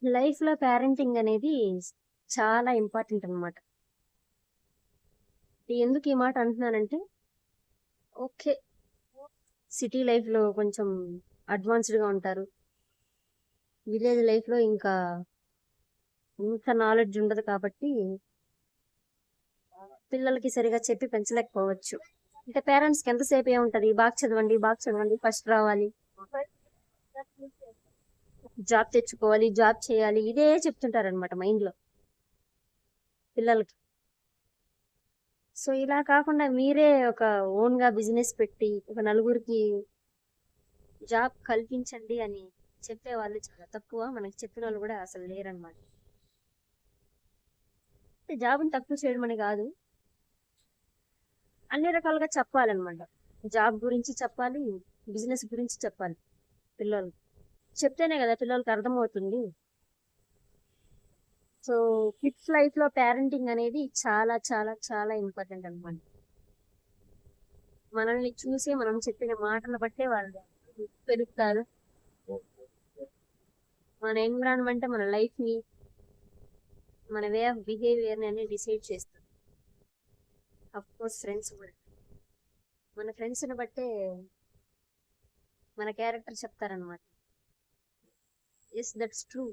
లైఫ్‌లో పేరెంటింగ్ అనేది చాలా ఇంపార్టెంట్ అనమాట. ఎందుకు ఈ మాట అంటున్నానంటే, ఓకే. సిటీ లైఫ్‌లో కొంచెం అడ్వాన్స్‌డ్‌గా ఉంటారు. విలేజ్ లైఫ్‌లో ఇంకా ఇంత నాలెడ్జ్ ఉండదు కాబట్టి, పిల్లలకి సరిగ్గా చెప్పి పెంచలేకపోవచ్చు. అంటే పేరెంట్స్‌కి ఎంతసేపు ఏముంటది, బాగా చదవండి, బాగా చదవండి, ఫస్ట్ రావాలి, జాబ్ తెచ్చుకోవాలి, జాబ్ చేయాలి, ఇదే చెప్తుంటారనమాట మైండ్‌లో పిల్లలకి. సో, ఇలా కాకుండా మీరే ఒక ఓన్‌గా బిజినెస్ పెట్టి, ఒక నలుగురికి జాబ్ కల్పించండి అని చెప్పేవాళ్ళు చాలా తక్కువ. మనకి చెప్పినోళ్ళు గూడా అసలు లేరనమాట. అంటే జాబ్‌ని తక్కువ చేయడమని గాదు. అన్ని రకాలుగా చెప్పాలనమాట. జాబ్ గురించి చెప్పాలి, బిజినెస్ గురించి చెప్పాలి పిల్లోళ్ళకి. చెప్తేనే గదా పిల్లలకి అర్థమవుతుంది. సో, కిడ్స్ లైఫ్‌లో పేరెంటింగ్ అనేది చాలా చాలా చాలా ఇంపార్టెంట్ అనమాట. మనల్ని చూసి మనం చెప్పిన మాటలు బట్టే వాళ్ళు పెరుగుతారు. మన ఎన్విరాన్మెంట్ మన లైఫ్‌ని, మన వే ఆఫ్ బిహేవియర్‌ని అనేది డిసైడ్ చేస్తుంది. అఫ్‌కోర్స్ ఫ్రెండ్స్ గూడా. మన ఫ్రెండ్స్‌ని బట్టే మన క్యారెక్టర్ చెప్తారనమాట. Yes, that's true.